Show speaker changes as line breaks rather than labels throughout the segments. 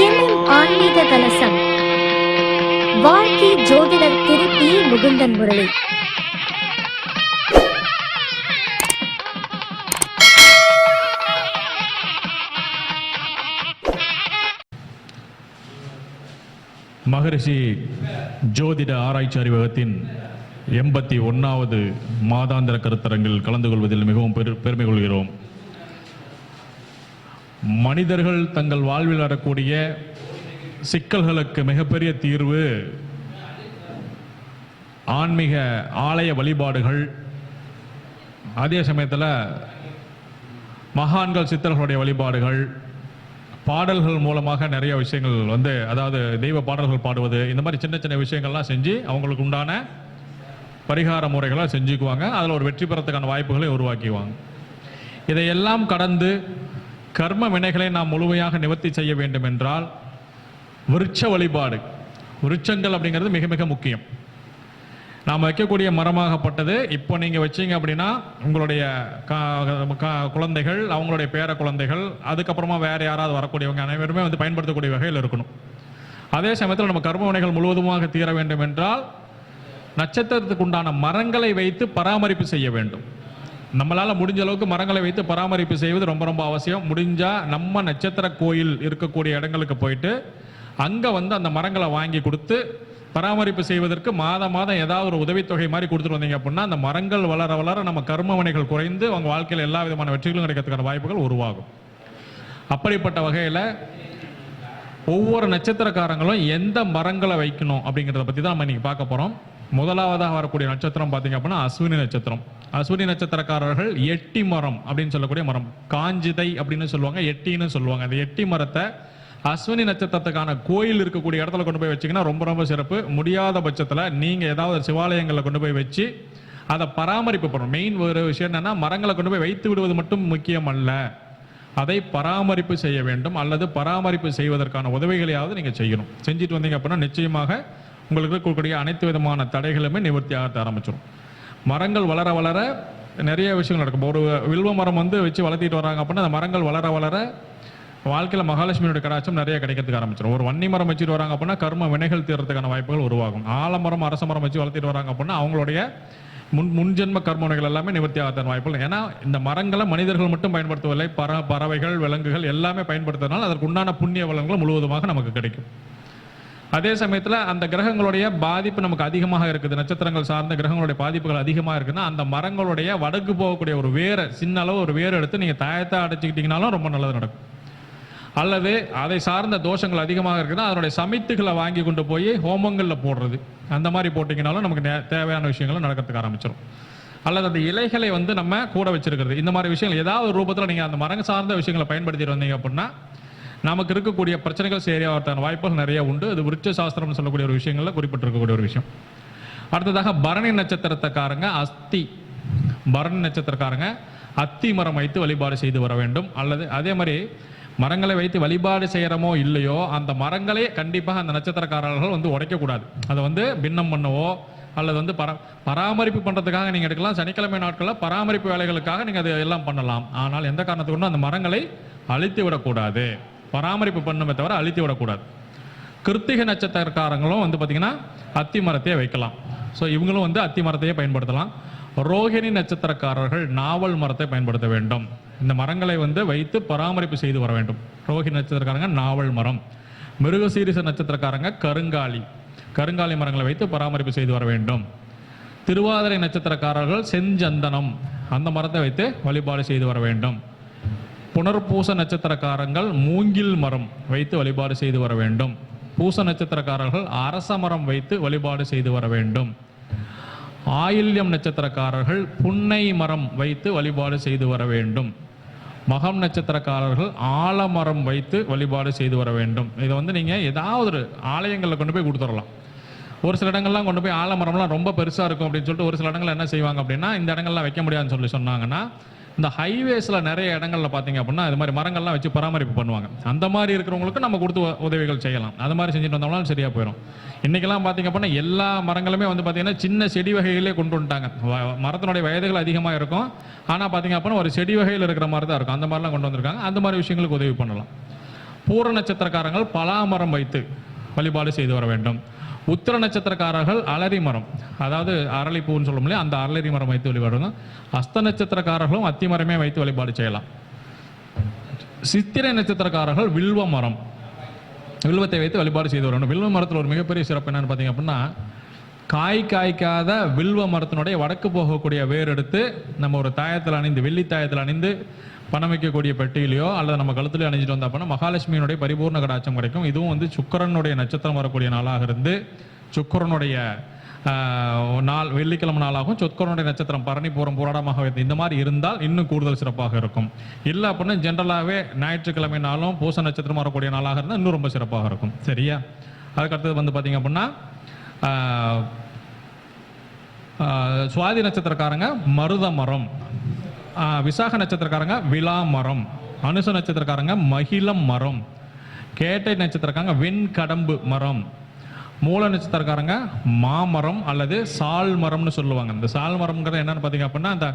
MM ஆன்மீக கலசம். வாழ்க்கை ஜோதிடர் திரு பி. முகுந்தன் முரளி.
மகரிஷி ஜோதிட ஆராய்ச்சி அறிவகத்தின் 81வது மாதாந்திர கருத்தரங்கில் கலந்து கொள்வதில் மிகவும் பெருமை கொள்கிறோம். மனிதர்கள் தங்கள் வாழ்வில் வரக்கூடிய சிக்கல்களுக்கு மிகப்பெரிய தீர்வு ஆன்மீக ஆலய வழிபாடுகள், அதே சமயத்தில் மகான்கள் சித்தர்களுடைய வழிபாடுகள், பாடல்கள் மூலமாக நிறைய விஷயங்கள் அதாவது தெய்வ பாடல்கள் பாடுவது, இந்த மாதிரி சின்ன சின்ன விஷயங்கள்லாம் செஞ்சு அவங்களுக்கு உண்டான பரிகார முறைகளை செஞ்சுக்குவாங்க. அதில் ஒரு வெற்றி பெறத்துக்கான வாய்ப்புகளை உருவாக்கிக்குவாங்க. இதையெல்லாம் கடந்து கர்ம வினைகளை நாம் முழுமையாக நிவர்த்தி செய்ய வேண்டும் என்றால் விருட்ச வழிபாடு, விருட்சங்கள் அப்படிங்கிறது மிக மிக முக்கியம். நாம் வைக்கக்கூடிய மரமாகப்பட்டது இப்போ நீங்கள் வச்சீங்க அப்படின்னா உங்களுடைய குழந்தைகள், அவங்களுடைய பேர குழந்தைகள், அதுக்கப்புறமா வேறு யாராவது வரக்கூடியவங்க அனைவருமே பயன்படுத்தக்கூடிய வகையில் இருக்கணும். அதே சமயத்தில் நம்ம கர்ம வினைகள் முழுவதுமாக தீர வேண்டும் என்றால் நட்சத்திரத்துக்கு உண்டான மரங்களை வைத்து பராமரிப்பு செய்ய வேண்டும். நம்மளால் முடிஞ்ச அளவுக்கு மரங்களை வைத்து பராமரிப்பு செய்வது ரொம்ப ரொம்ப அவசியம். முடிஞ்சால் நம்ம நட்சத்திர கோயில் இருக்கக்கூடிய இடங்களுக்கு போயிட்டு அங்கே அந்த மரங்களை வாங்கி கொடுத்து பராமரிப்பு செய்வதற்கு மாதம் ஏதாவது ஒரு உதவித்தொகை மாதிரி கொடுத்துட்டு வந்தீங்க அப்படின்னா அந்த மரங்கள் வளர வளர நம்ம கர்ம வினைகள் குறைந்து அவங்க வாழ்க்கையில் எல்லா விதமான வெற்றிகளும் கிடைக்கிறதுக்கான வாய்ப்புகள் உருவாகும். அப்படிப்பட்ட வகையில் ஒவ்வொரு நட்சத்திரக்காரங்களும் எந்த மரங்களை வைக்கணும் அப்படிங்கிறத பற்றி தான் நம்ம இன்னைக்கு பார்க்க போகிறோம். முதலாவதாக வரக்கூடிய நட்சத்திரம் பார்த்தீங்க அப்படின்னா அஸ்வினி நட்சத்திரம். அஸ்வினி நட்சத்திரக்காரர்கள் எட்டி மரம் அப்படின்னு சொல்லக்கூடிய மரம், காஞ்சிதை அப்படின்னு சொல்லுவாங்க, எட்டின்னு சொல்லுவாங்க. அந்த எட்டி மரத்தை அஸ்வினி நட்சத்திரத்துக்கான கோயில் இருக்கக்கூடிய இடத்துல கொண்டு போய் வச்சிங்கன்னா ரொம்ப ரொம்ப சிறப்பு. முடியாத பட்சத்தில் நீங்கள் ஏதாவது சிவாலயங்களில் கொண்டு போய் வச்சு அதை பராமரிப்பு பண்ணணும். மெயின் ஒரு விஷயம் என்னன்னா, மரங்களை கொண்டு போய் வைத்து விடுவது மட்டும் முக்கியம் அல்ல, அதை பராமரிப்பு செய்ய வேண்டும். அல்லது பராமரிப்பு செய்வதற்கான உதவிகளையாவது நீங்கள் செய்யணும். செஞ்சுட்டு வந்தீங்க அப்படின்னா நிச்சயமாக உங்களுக்கு இருக்கக்கூடிய அனைத்து விதமான தடைகளுமே நிவர்த்தி ஆக ஆரம்பிச்சிடும். மரங்கள் வளர வளர நிறைய விஷயங்கள் நடக்கும். ஒரு வில்வ மரம் வச்சு வளர்த்திட்டு வராங்க அப்படின்னா அந்த மரங்கள் வளர வளர வாழ்க்கையில் மகாலட்சுமியோட கடாட்சம் நிறைய கிடைக்கிறதுக்கு ஆரம்பிச்சிடும். ஒரு வன்னி மரம் வச்சுட்டு வராங்க அப்படின்னா கர்ம வினைகள் தீர்றதுக்கான வாய்ப்புகள் உருவாகும். ஆலமரம், அரச மரம் வச்சு வளர்த்திட்டு வராங்க அப்படின்னா அவங்களுடைய முன்ஜென்ம கர்மவினைகள் எல்லாமே நிவர்த்தி ஆகிறதுக்கான வாய்ப்புகள். ஏன்னா இந்த மரங்களை மனிதர்கள் மட்டும் பயன்படுத்தவில்லை, பறவைகள், விலங்குகள் எல்லாமே பயன்படுத்துறதுனால அதற்கு உண்டான புண்ணிய வளங்கள் முழுவதுமாக நமக்கு கிடைக்கும். அதே சமயத்தில் அந்த கிரகங்களுடைய பாதிப்பு நமக்கு அதிகமாக இருக்குது, நட்சத்திரங்கள் சார்ந்த கிரகங்களுடைய பாதிப்புகள் அதிகமாக இருக்குன்னா அந்த மரங்களுடைய வடக்கு போகக்கூடிய ஒரு வேரை, சின்ன அளவு ஒரு வேரை எடுத்து நீங்கள் தாயத்தை அடைச்சிக்கிட்டீங்கனாலும் ரொம்ப நல்லது நடக்கும். அல்லது அதை சார்ந்த தோஷங்கள் அதிகமாக இருக்குன்னா அதனுடைய சமித்துகளை வாங்கி கொண்டு போய் ஹோமங்களில் போடுறது, அந்த மாதிரி போட்டிங்கனாலும் நமக்கு தேவையான விஷயங்களும் நடக்கிறதுக்கு ஆரம்பிச்சிடும். அல்லது அந்த இலைகளை நம்ம கூட வச்சிருக்கிறது, இந்த மாதிரி விஷயங்கள் ஏதாவது ஒரு ரூபத்தில் நீங்கள் அந்த மரங்க சார்ந்த விஷயங்களை பயன்படுத்திட்டு வந்தீங்க அப்படின்னா நமக்கு இருக்கக்கூடிய பிரச்சனைகள் சரியாகிறதுக்கான வாய்ப்புகள் நிறைய உண்டு. அது விருட்ச சாஸ்திரம்னு சொல்லக்கூடிய ஒரு விஷயங்களில் குறிப்பிட்டிருக்கக்கூடிய ஒரு விஷயம். அடுத்ததாக பரணி நட்சத்திரத்துக்காரங்க பரணி நட்சத்திரக்காரங்க அத்தி மரம் வைத்து வழிபாடு செய்து வர வேண்டும். அல்லது அதே மாதிரி மரங்களை வைத்து வழிபாடு செய்கிறோமோ இல்லையோ அந்த மரங்களே கண்டிப்பாக அந்த நட்சத்திரக்காரர்கள் உடைக்கக்கூடாது. அதை பின்னம் பண்ணவோ அல்லது பராமரிப்பு பண்ணுறதுக்காக நீங்கள் எடுக்கலாம். சனிக்கிழமை நாட்களில் பராமரிப்பு வேலைகளுக்காக நீங்கள் அது எல்லாம் பண்ணலாம். ஆனால் எந்த காரணத்துக்கு கொண்டு அந்த மரங்களை அழித்து விடக்கூடாது, பராமரிப்பு பண்ணுமே தவிர அழித்து விடக்கூடாது. கிருத்திகை நட்சத்திரக்காரங்களும் பார்த்தீங்கன்னா அத்தி மரத்தையே வைக்கலாம். ஸோ இவங்களும் அத்தி மரத்தையே பயன்படுத்தலாம். ரோஹிணி நட்சத்திரக்காரர்கள் நாவல் மரத்தை பயன்படுத்த வேண்டும். இந்த மரங்களை வைத்து பராமரிப்பு செய்து வர வேண்டும். ரோஹிணி நட்சத்திரக்காரங்க நாவல் மரம். மிருகசீரிச நட்சத்திரக்காரங்க கருங்காலி மரங்களை வைத்து பராமரிப்பு செய்து வர வேண்டும். திருவாதிரை நட்சத்திரக்காரர்கள் செஞ்சந்தனம், அந்த மரத்தை வைத்து வழிபாடு செய்து வர வேண்டும். புனர்பூச நட்சத்திரக்காரங்கள் மூங்கில் மரம் வைத்து வழிபாடு செய்து வர வேண்டும். பூச நட்சத்திரக்காரர்கள் அரச மரம் வைத்து வழிபாடு செய்து வர வேண்டும். ஆயில்யம் நட்சத்திரக்காரர்கள் புன்னை மரம் வைத்து வழிபாடு செய்து வர வேண்டும். மகம் நட்சத்திரக்காரர்கள் ஆலமரம் வைத்து வழிபாடு செய்து வர வேண்டும். இதை நீங்கள் ஏதாவது ஒரு ஆலயங்களில் கொண்டு போய் கொடுத்துடலாம். ஒரு சில இடங்கள்லாம் கொண்டு போய் ஆலமரம்லாம் ரொம்ப பெருசாக இருக்கும் அப்படின்னு சொல்லிட்டு ஒரு சில இடங்கள்ல என்ன செய்வாங்க அப்படின்னா இந்த இடங்கள்லாம் வைக்க முடியாதுன்னு சொன்னாங்கன்னா இந்த ஹைவேஸில் நிறைய இடங்கள்ல பார்த்தீங்க அப்படின்னா இது மாதிரி மரங்கள்லாம் வச்சு பராமரிப்பு பண்ணுவாங்க. அந்த மாதிரி இருக்கிறவங்களுக்கு நம்ம கொடுத்து உதவிகள் செய்யலாம். அது மாதிரி செஞ்சுட்டு வந்தோம்னாலும் சரியாக போயிடும். இன்றைக்கெல்லாம் பார்த்தீங்க அப்படின்னா எல்லா மரங்களுமே வந்து பார்த்தீங்கன்னா சின்ன செடி வகையிலே கொண்டு வந்துட்டாங்க. மரத்தினுடைய வயதுகள் அதிகமாக இருக்கும், ஆனால் பார்த்தீங்க அப்படின்னா ஒரு செடி வகையில் இருக்கிற மாதிரி தான் இருக்கும். அந்த மாதிரிலாம் கொண்டு வந்திருக்காங்க. அந்த மாதிரி விஷயங்களுக்கு உதவி பண்ணலாம். பூர நட்சத்திரக்காரங்கள் பலாமரம் வைத்து வழிபாடு செய்து வர வேண்டும். உத்திர நட்சத்திரக்காரர்கள் அலரி மரம், அதாவது அரளிப்பூன்னு சொல்ல முடியாது, அந்த அரளி மரம் வைத்து வழிபாடு. அஸ்த நட்சத்திரக்காரர்களும் அத்தி மரமே வைத்து வழிபாடு செய்யலாம். சித்திரை நட்சத்திரக்காரர்கள் வில்வ மரம், வில்வத்தை வைத்து வழிபாடு செய்து வரணும். வில்வ மரத்தில் ஒரு மிகப்பெரிய சிறப்பு என்னன்னு பார்த்தீங்க அப்படின்னா, காய்க்காத வில்வ மரத்தினுடைய வடக்கு போகக்கூடிய வேர் எடுத்து நம்ம ஒரு தாயத்தில் அணிந்து, வெள்ளி தாயத்தில் அணிந்து பணம் வைக்கக்கூடிய பெட்டியிலையோ அல்லது நம்ம கழுத்துலையோ அணிஞ்சிட்டு வந்தா அப்படின்னா மகாலட்சுமியினுடைய பரிபூர்ண கடாட்சம் கிடைக்கும். இதுவும் வந்து சுக்கிரனுடைய நட்சத்திரம் வரக்கூடிய நாளாக இருந்து சுக்கிரனுடைய நாள் வெள்ளிக்கிழமை நாளாகவும் சுக்கிரனுடைய நட்சத்திரம் பரணி பூரம் போராடமாக வைத்து இந்த மாதிரி இருந்தால் இன்னும் கூடுதல் சிறப்பாக இருக்கும். இல்லை அப்படின்னா ஜென்ரலாகவே ஞாயிற்றுக்கிழமை நாளும் பூச நட்சத்திரம் வரக்கூடிய நாளாக இருந்தால் இன்னும் ரொம்ப சிறப்பாக இருக்கும். சரியா? அதுக்கடுத்தது வந்து பார்த்தீங்க அப்படின்னா சுவாதி நட்சத்திரக்காரங்க மருத மரம், விசாக நட்சத்திரக்காரங்க விலா மரம், அனுச நட்சத்திரக்காரங்க மகிழம் மரம், கேட்டை நட்சத்திரக்காரங்க வெண்கடம்பு மரம், மூல நட்சத்திரக்காரங்க மாமரம் அல்லது சால் மரம்னு சொல்லுவாங்க. இந்த சால் மரம்ங்கிறது என்னன்னு பார்த்தீங்க அப்படின்னா அந்த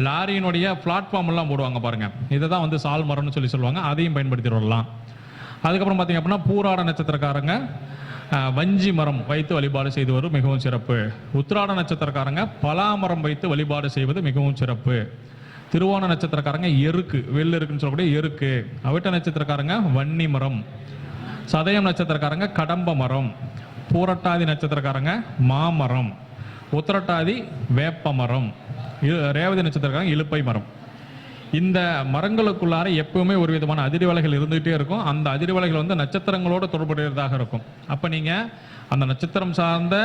லாரியினுடைய பிளாட்ஃபார்ம் எல்லாம் போடுவாங்க பாருங்க, இதை தான் வந்து சால் மரம்னு சொல்லுவாங்க. அதையும் பயன்படுத்தி வரலாம். அதுக்கப்புறம் பார்த்தீங்க அப்படின்னா பூராட நட்சத்திரக்காரங்க வஞ்சி மரம் வைத்து வழிபாடு செய்து மிகவும் சிறப்பு. உத்திராட நட்சத்திரக்காரங்க பலாமரம் வைத்து வழிபாடு செய்வது மிகவும் சிறப்பு. திருவோண நட்சத்திரக்காரங்க எருக்கு, வெள்ளு இருக்குன்னு சொல்லக்கூடிய எருக்கு. அவிட்ட நட்சத்திரக்காரங்க வன்னி மரம். சதயம் நட்சத்திரக்காரங்க கடம்ப மரம். பூரட்டாதி நட்சத்திரக்காரங்க மாமரம். உத்திரட்டாதி வேப்ப மரம். ரேவதி நட்சத்திரக்காரங்க இலுப்பை மரம். இந்த மரங்களுக்குள்ளார எப்பவுமே ஒரு விதமான அதிர்வலைகள் இருந்துகிட்டே இருக்கும். அந்த அதிர்வலைகள் வந்து நட்சத்திரங்களோடு தொடர்புடையதாக இருக்கும். அப்போ நீங்கள் அந்த நட்சத்திரம் சார்ந்த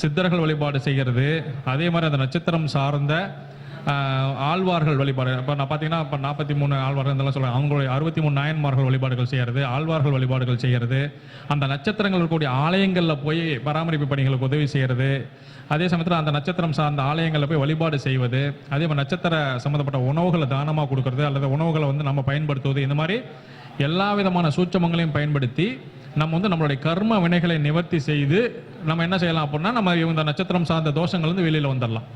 சித்தர்கள் வழிபாடு செய்கிறது, அதே மாதிரி அந்த நட்சத்திரம் சார்ந்த ஆழ்வார்கள் வழிபாடு. இப்போ நான் பார்த்தீங்கன்னா இப்போ 43 ஆழ்வார்கள் இதெல்லாம் சொல்லுவாங்க. அவங்களுடைய 63 நாயன்மார்கள் வழிபாடுகள் செய்கிறது, ஆழ்வார்கள் வழிபாடுகள் செய்கிறது, அந்த நட்சத்திரங்கள் இருக்கக்கூடிய ஆலயங்களில் போய் பராமரிப்பு பணிகளுக்கு உதவி செய்கிறது, அதே சமயத்தில் அந்த நட்சத்திரம் சார்ந்த ஆலயங்களில் போய் வழிபாடு செய்வது, அதே மாதிரி நட்சத்திர சம்மந்தப்பட்ட உணவுகளை தானமாக கொடுக்கறது அல்லது உணவுகளை வந்து நம்ம பயன்படுத்துவது, இந்த மாதிரி எல்லா விதமான சூட்சமங்களையும் பயன்படுத்தி நம்ம வந்து நம்மளுடைய கர்ம வினைகளை நிவர்த்தி செய்து நம்ம என்ன செய்யலாம் அப்படின்னா நம்ம இந்த நட்சத்திரம் சார்ந்த தோஷங்கள் வந்து வெளியில் வந்துடலாம்.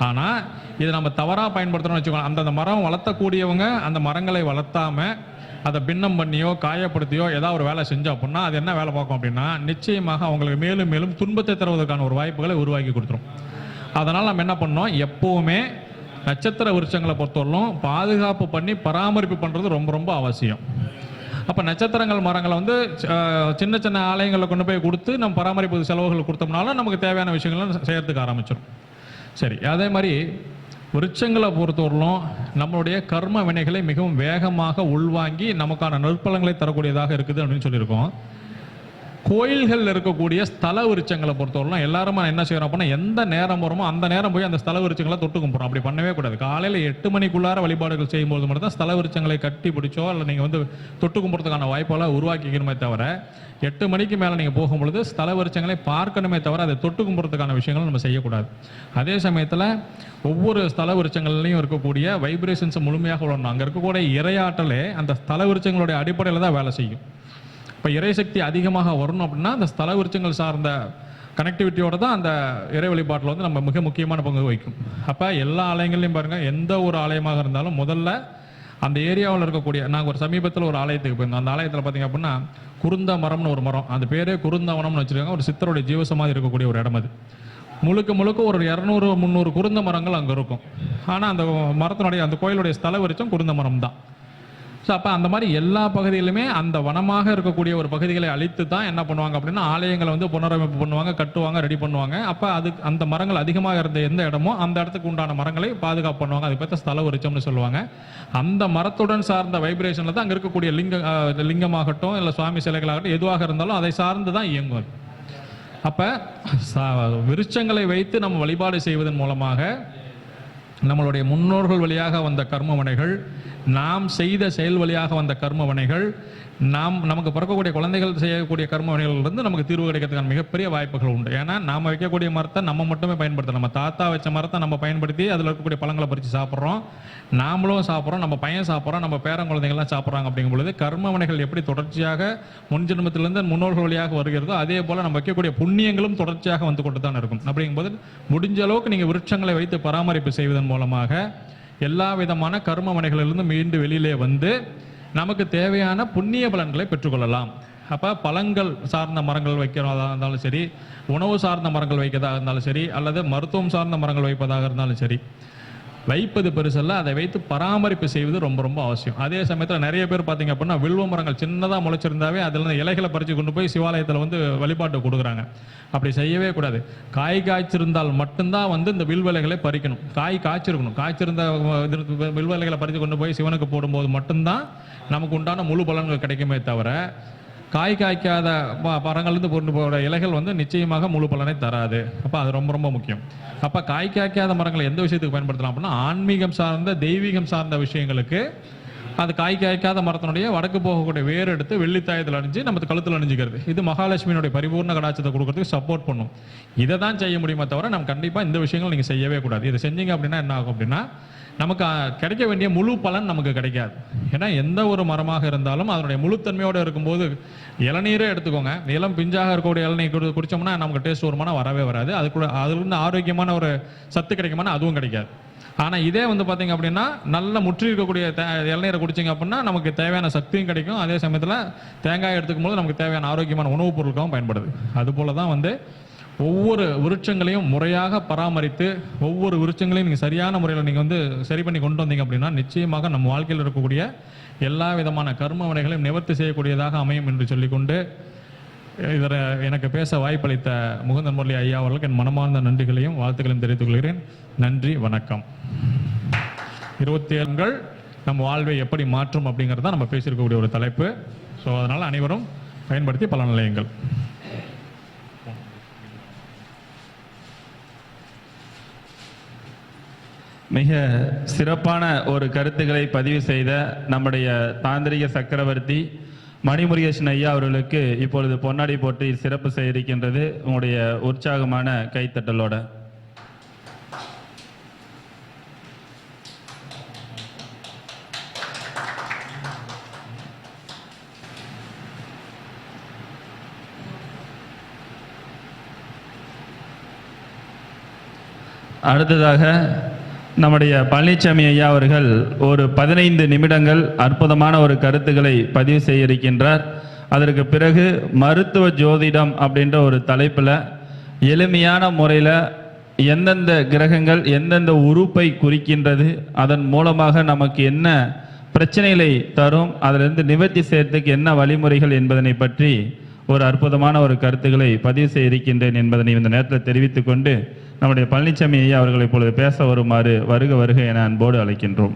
ஆனால் இதை நம்ம தவறாக பயன்படுத்துகிறோம்னு வச்சுக்கோங்க, அந்த மரம் வளர்த்தக்கூடியவங்க அந்த மரங்களை வளர்த்தாம அதை பின்னம் பண்ணியோ காயப்படுத்தியோ ஏதாவது ஒரு வேலை செஞ்சோம் அப்படின்னா அது என்ன வேலை பார்க்கும் அப்படின்னா நிச்சயமாக அவங்களுக்கு மேலும் மேலும் துன்பத்தை தருவதற்கான ஒரு வாய்ப்புகளை உருவாக்கி கொடுத்துரும். அதனால் நம்ம என்ன பண்ணோம், எப்போவுமே நட்சத்திர விருட்சங்களை பொறுத்தவரையிலும் பாதுகாப்பு பண்ணி பராமரிப்பு பண்ணுறது ரொம்ப ரொம்ப அவசியம். அப்போ நட்சத்திரங்கள் மரங்களை வந்து சின்ன சின்ன ஆலயங்களில் கொண்டு போய் கொடுத்து நம்ம பராமரிப்பு செலவுகள் கொடுத்தோம்னாலும் நமக்கு தேவையான விஷயங்களை செய்யறதுக்கு ஆரம்பிச்சிடும். சரி, அதே மாதிரி விருட்சங்களை பொறுத்தவரையிலும் நம்மளுடைய கர்ம வினைகளை மிகவும் வேகமாக உள்வாங்கி நமக்கான நற்பலங்களை தரக்கூடியதாக இருக்குது அப்படின்னு சொல்லியிருக்கோம். கோயில்களில் இருக்கக்கூடிய ஸ்தல விருட்சங்களை பொறுத்தவரையிலும் எல்லாருமே என்ன செய்யறோம் அப்படின்னா எந்த நேரம் வருமோ அந்த நேரம் போய் அந்த ஸ்தல விருட்சங்களை தொட்டு கும்பிட்றோம். அப்படி பண்ணவே கூடாது. காலையில் 8 மணிக்குள்ளார வழிபாடுகள் செய்யும்போது மட்டும் தான் ஸ்தல விருட்சங்களை கட்டி பிடிச்சோ இல்லை நீங்கள் வந்து தொட்டு கும்பிட்றதுக்கான வாய்ப்பெல்லாம் உருவாக்கிக்கணுமே தவிர 8 மணிக்கு மேலே நீங்கள் போகும்பொழுது ஸ்தல விருட்சங்களை பார்க்கணுமே தவிர அதை தொட்டு கும்பிட்றதுக்கான விஷயங்கள் நம்ம செய்யக்கூடாது. அதே சமயத்தில் ஒவ்வொரு ஸ்தல விருட்சங்கள்லையும் இருக்கக்கூடிய வைப்ரேஷன்ஸை முழுமையாக உணரணும். அங்கே இருக்கக்கூடிய இறையாற்றலே அந்த ஸ்தல விருட்சங்களுடைய அடிப்படையில் தான் வேலை செய்யும். இப்போ இறைசக்தி அதிகமாக வரணும் அப்படின்னா அந்த ஸ்தல விருட்சங்கள் சார்ந்த கனெக்டிவிட்டியோட தான் அந்த இறை வழிபாட்டில் வந்து நம்ம மிக முக்கியமான பங்கு வகிக்கும். அப்போ எல்லா ஆலயங்கள்லையும் பாருங்கள், எந்த ஒரு ஆலயமாக இருந்தாலும் முதல்ல அந்த ஏரியாவில் இருக்கக்கூடிய, நாங்கள் ஒரு சமீபத்தில் ஒரு ஆலயத்துக்கு போயிருந்தோம். அந்த ஆலயத்தில் பார்த்தீங்க அப்படின்னா குருந்த மரம்னு ஒரு மரம், அந்த பேரே குருந்தவனம்னு வச்சுருக்காங்க. ஒரு சித்தருடைய ஜீவசமாதி இருக்கக்கூடிய ஒரு இடம் அது. முழுக்க முழுக்க ஒரு 200-300 குருந்த மரங்கள் அங்கே இருக்கும். ஆனால் அந்த மரத்தினுடைய அந்த கோயிலுடைய ஸ்தல விருட்சம் குருந்த மரம் தான். ஸோ அப்போ அந்த மாதிரி எல்லா பகுதியிலுமே அந்த வனமாக இருக்கக்கூடிய ஒரு பகுதிகளை அழித்து தான் என்ன பண்ணுவாங்க அப்படின்னா ஆலயங்களை வந்து புனரமைப்பு பண்ணுவாங்க, கட்டுவாங்க, ரெடி பண்ணுவாங்க. அப்போ அந்த மரங்கள் அதிகமாக இருந்த எந்த இடமோ அந்த இடத்துக்கு உண்டான மரங்களை பாதுகாப்பு பண்ணுவாங்க. அது பார்த்தா ஸ்தல விருட்சம்னு சொல்லுவாங்க. அந்த மரத்துடன் சார்ந்த வைப்ரேஷனில் தான் அங்கே இருக்கக்கூடிய லிங்கமாகட்டும் இல்லை சுவாமி சிலைகளாகட்டும் எதுவாக இருந்தாலும் அதை சார்ந்து தான் இயங்கும். அப்போ விருட்சங்களை வைத்து நம்ம வழிபாடு செய்வதன் மூலமாக நம்மளுடைய முன்னோர்கள் வழியாக வந்த கர்ம வினைகள், நாம் செய்த செயல் வழியாக வந்த கர்ம வினைகள் நமக்கு பிறக்கக்கூடிய குழந்தைகள் செய்யக்கூடிய கர்ம வினைகளிலிருந்து நமக்கு தீர்வு கிடைக்கிறதுக்கான மிகப்பெரிய வாய்ப்புகள் உண்டு. ஏன்னா நாம் வைக்கக்கூடிய மரத்தை நம்ம மட்டுமே பயன்படுத்தலாம். நம்ம தாத்தா வச்ச மரத்தை நம்ம பயன்படுத்தி அதில் இருக்கக்கூடிய பழங்களை பறித்து சாப்பிட்றோம், நாமளும் சாப்பிட்றோம், நம்ம பையன் சாப்பிட்றோம், நம்ம பேரன் குழந்தைகள்லாம் சாப்பிட்றாங்க. அப்படிங்கும் பொழுது கர்ம வினைகள் எப்படி தொடர்ச்சியாக முன் ஜென்மத்திலிருந்து முன்னோர்கள் வழியாக வருகிறதோ அதே போல் நம்ம வைக்கக்கூடிய புண்ணியங்களும் தொடர்ச்சியாக வந்து கொண்டு தான் இருக்கும். அப்படிங்கும்போது முடிஞ்ச அளவுக்கு நீங்கள் விருட்சங்களை வைத்து பராமரிப்பு செய்வதன் மூலமாக எல்லா விதமான கர்ம வினைகளிலிருந்து மீண்டு வெளியிலே வந்து நமக்கு தேவையான புண்ணிய பலன்களை பெற்றுக்கொள்ளலாம். அப்போ பழங்கள் சார்ந்த மரங்கள் வைக்கிறதா இருந்தாலும் சரி, உணவு சார்ந்த மரங்கள் வைக்கிறதாக இருந்தாலும் சரி, அல்லது மருத்துவம் சார்ந்த மரங்கள் வைப்பதாக இருந்தாலும் சரி, வைப்பது பெருசல்ல, அதை வைத்து பராமரிப்பு செய்வது ரொம்ப ரொம்ப அவசியம். அதே சமயத்தில் நிறைய பேர் பார்த்தீங்க அப்படின்னா வில்வ மரங்கள் சின்னதாக முளைச்சிருந்தாவே அதில் இலைகளை பறித்து கொண்டு போய் சிவாலயத்தில் வந்து வழிபாட்டு கொடுக்குறாங்க. அப்படி செய்யவே கூடாது. காய் காய்ச்சிருந்தால் மட்டும்தான் வந்து இந்த வில்வலைகளை பறிக்கணும். காய் காய்ச்சிருக்கணும். காய்ச்சிருந்த வில்வலைகளை பறித்து கொண்டு போய் சிவனுக்கு போடும்போது மட்டும்தான் நமக்கு உண்டான முழு பலன்கள் கிடைக்குமே தவிர, காய் காய்க்காத மரங்கள்லேருந்து கொண்டு போகிற இலைகள் வந்து நிச்சயமாக முழு பலனை தராது. அப்போ அது ரொம்ப ரொம்ப முக்கியம். அப்போ காய் காய்க்காத மரங்களை எந்த விஷயத்துக்கு பயன்படுத்தலாம் அப்படின்னா, ஆன்மீகம் சார்ந்த தெய்வீகம் சார்ந்த விஷயங்களுக்கு அது காய் காய்க்காத மரத்தினுடைய வடக்கு போகக்கூடிய வேர் எடுத்து வெள்ளித்தாயத்தில் அணிஞ்சு நமக்கு கழுத்தில் அணிஞ்சிக்கிறது. இது மகாலட்சுமியினுடைய பரிபூர்ண கடாட்சத்தை கொடுக்கறதுக்கு சப்போர்ட் பண்ணும். இதை தான் செய்ய முடியுமே தவிர நம்ம கண்டிப்பாக இந்த விஷயங்கள் நீங்கள் செய்யவே கூடாது. இதை செஞ்சீங்க அப்படின்னா என்ன ஆகும் அப்படின்னா, நமக்கு கிடைக்க வேண்டிய முழு பலன் நமக்கு கிடைக்காது. ஏன்னா எந்த ஒரு மரமாக இருந்தாலும் அதனுடைய முழுத்தன்மையோடு இருக்கும்போது, இளநீரே எடுத்துக்கோங்க, இளம் பிஞ்சாக இருக்கக்கூடிய இளநீர் குடித்தோம்னா நமக்கு டேஸ்ட் வருமானம் வரவே வராது. அதுலேருந்து ஆரோக்கியமான ஒரு சத்து கிடைக்குமானா அதுவும் கிடைக்காது. ஆனால் இதே வந்து பார்த்தீங்க அப்படின்னா, நல்ல முற்றி இருக்கக்கூடிய இளநீரை குடிச்சிங்க அப்படின்னா நமக்கு தேவையான சக்தியும் கிடைக்கும். அதே சமயத்தில் தேங்காய் எடுத்துக்கும் போது நமக்கு தேவையான ஆரோக்கியமான உணவுப் பொருட்களும் பயன்படுது. அதுபோல தான் வந்து ஒவ்வொரு விருட்சங்களையும் முறையாக பராமரித்து ஒவ்வொரு விருட்சங்களையும் நீங்கள் சரியான முறையில் நீங்கள் வந்து சரி பண்ணி கொண்டு வந்தீங்க அப்படின்னா நிச்சயமாக நம்ம வாழ்க்கையில் இருக்கக்கூடிய எல்லா விதமான கர்ம வினைகளையும் நிவர்த்தி செய்யக்கூடியதாக அமையும் என்று சொல்லிக்கொண்டு, இதில் எனக்கு பேச வாய்ப்பளித்த முகுந்தன் முரளி ஐயா அவர்களுக்கு என் மனமார்ந்த நன்றிகளையும் வாழ்த்துக்களையும் தெரிவித்துக் கொள்கிறேன். நன்றி, வணக்கம். 27 நம்ம வாழ்வை எப்படி மாற்றும் அப்படிங்கிறது தான் நம்ம பேசியிருக்கக்கூடிய ஒரு தலைப்பு. ஸோ அதனால் அனைவரும் பயன்படுத்தி பலனடையுங்கள்.
மிக சிறப்பான ஒரு கருத்துக்களை பதிவு செய்த நம்முடைய தாந்திரிக சக்கரவர்த்தி மணிமுருகேசன் ஐயா அவர்களுக்கு இப்பொழுது பொன்னாடி போட்டு சிறப்பு செய்ய இருக்கின்றது. உங்களுடைய உற்சாகமான கைத்தட்டலோட. அடுத்ததாக நம்முடைய பழனிசாமி ஐயா அவர்கள் ஒரு 15 நிமிடங்கள் அற்புதமான ஒரு கருத்துக்களை பதிவு செய்ய இருக்கின்றார். அதற்கு பிறகு மருத்துவ ஜோதிடம் அப்படின்ற ஒரு தலைப்பில் எளிமையான முறையில் எந்தெந்த கிரகங்கள் எந்தெந்த உறுப்பை குறிக்கின்றது, அதன் மூலமாக நமக்கு என்ன பிரச்சனைகளை தரும், அதிலிருந்து நிவர்த்தி செய்யறதுக்கு என்ன வழிமுறைகள் என்பதனை பற்றி ஒரு அற்புதமான ஒரு கருத்துக்களை பதிவு செய்ய இருக்கின்றேன் என்பதனை இந்த நேரத்தில் தெரிவித்துக் கொண்டு நம்முடைய பழனிசாமி ஐயா அவர்களை இப்பொழுது பேச வருமாறு வருக வருக என அன்போடு அழைக்கின்றோம்.